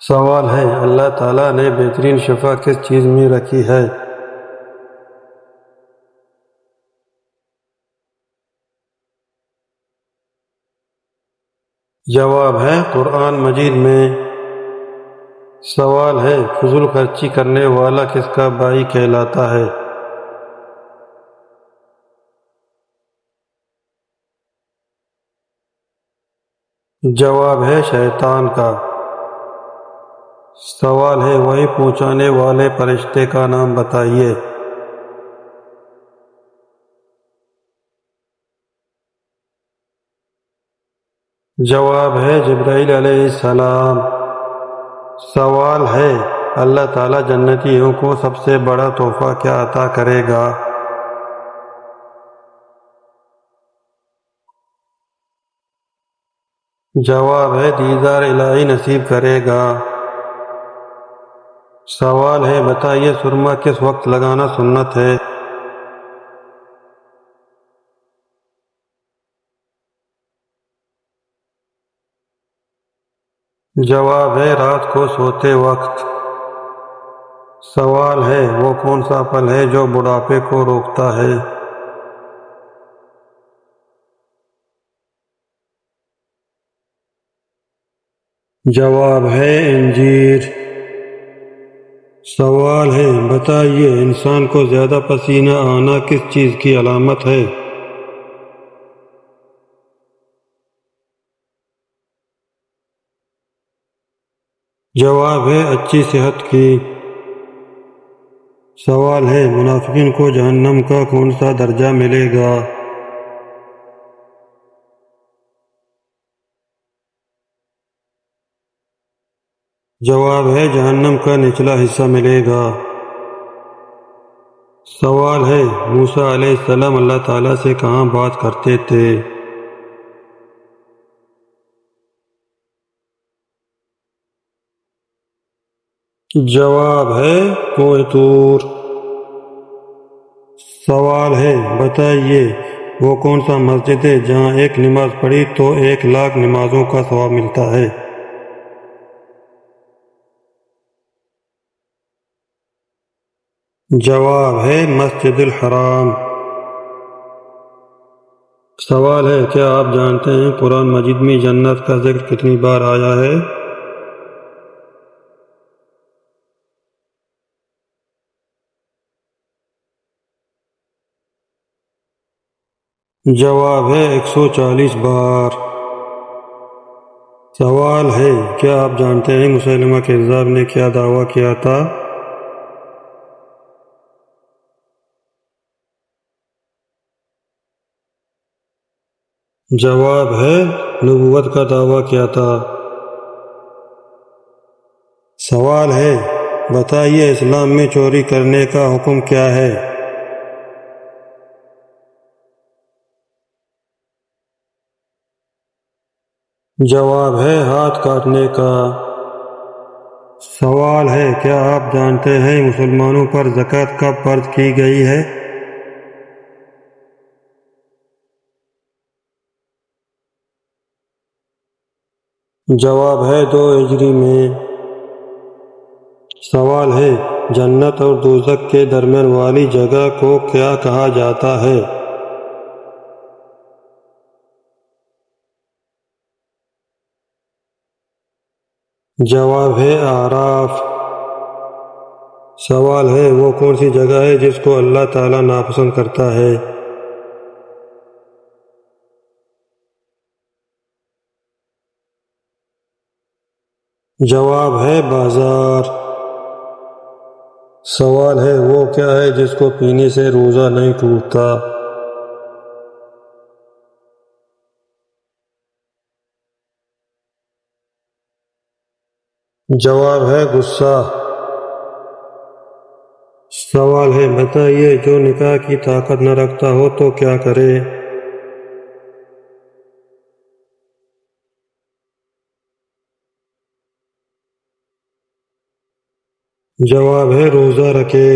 سوال ہے اللہ تعالیٰ نے بہترین شفا کس چیز میں رکھی ہے؟ جواب ہے قرآن مجید میں۔ سوال ہے فضول خرچی کرنے والا کس کا بھائی کہلاتا ہے؟ جواب ہے شیطان کا۔ سوال ہے وحی پہنچانے والے فرشتے کا نام بتائیے۔ جواب ہے جبرائیل علیہ السلام۔ سوال ہے اللہ تعالیٰ جنتیوں کو سب سے بڑا تحفہ کیا عطا کرے گا؟ جواب ہے دیدار الہی نصیب کرے گا۔ سوال ہے بتائیے سرما کس وقت لگانا سنت ہے؟ جواب ہے رات کو سوتے وقت۔ سوال ہے وہ کون سا پھل ہے جو بڑھاپے کو روکتا ہے؟ جواب ہے انجیر۔ سوال ہے بتائیے انسان کو زیادہ پسینہ آنا کس چیز کی علامت ہے؟ جواب ہے اچھی صحت کی۔ سوال ہے منافقین کو جہنم کا کون سا درجہ ملے گا؟ جواب ہے جہنم کا نچلا حصہ ملے گا۔ سوال ہے موسیٰ علیہ السلام اللہ تعالیٰ سے کہاں بات کرتے تھے؟ جواب ہے کوہ طور۔ سوال ہے بتائیے وہ کون سا مسجد ہے جہاں ایک نماز پڑھی تو 1,00,000 نمازوں کا ثواب ملتا ہے؟ جواب ہے مسجد الحرام۔ سوال ہے کیا آپ جانتے ہیں قرآن مجید میں جنت کا ذکر کتنی بار آیا ہے؟ جواب ہے 140 بار۔ سوال ہے کیا آپ جانتے ہیں مسیلمہ کذاب نے کیا دعویٰ کیا تھا؟ جواب ہے نبوت کا دعویٰ کیا تھا۔ سوال ہے بتائیے اسلام میں چوری کرنے کا حکم کیا ہے؟ جواب ہے ہاتھ کاٹنے کا۔ سوال ہے کیا آپ جانتے ہیں مسلمانوں پر زکوٰۃ کب فرض کی گئی ہے؟ جواب ہے 2 ہجری میں۔ سوال ہے جنت اور دوزخ کے درمیان والی جگہ کو کیا کہا جاتا ہے؟ جواب ہے اعراف۔ سوال ہے وہ کون سی جگہ ہے جس کو اللہ تعالیٰ ناپسند کرتا ہے؟ جواب ہے بازار۔ سوال ہے وہ کیا ہے جس کو پینے سے روزہ نہیں ٹوٹتا؟ جواب ہے غصہ۔ سوال ہے بتائیے جو نکاح کی طاقت نہ رکھتا ہو تو کیا کرے؟ جواب ہے روزہ رکھے۔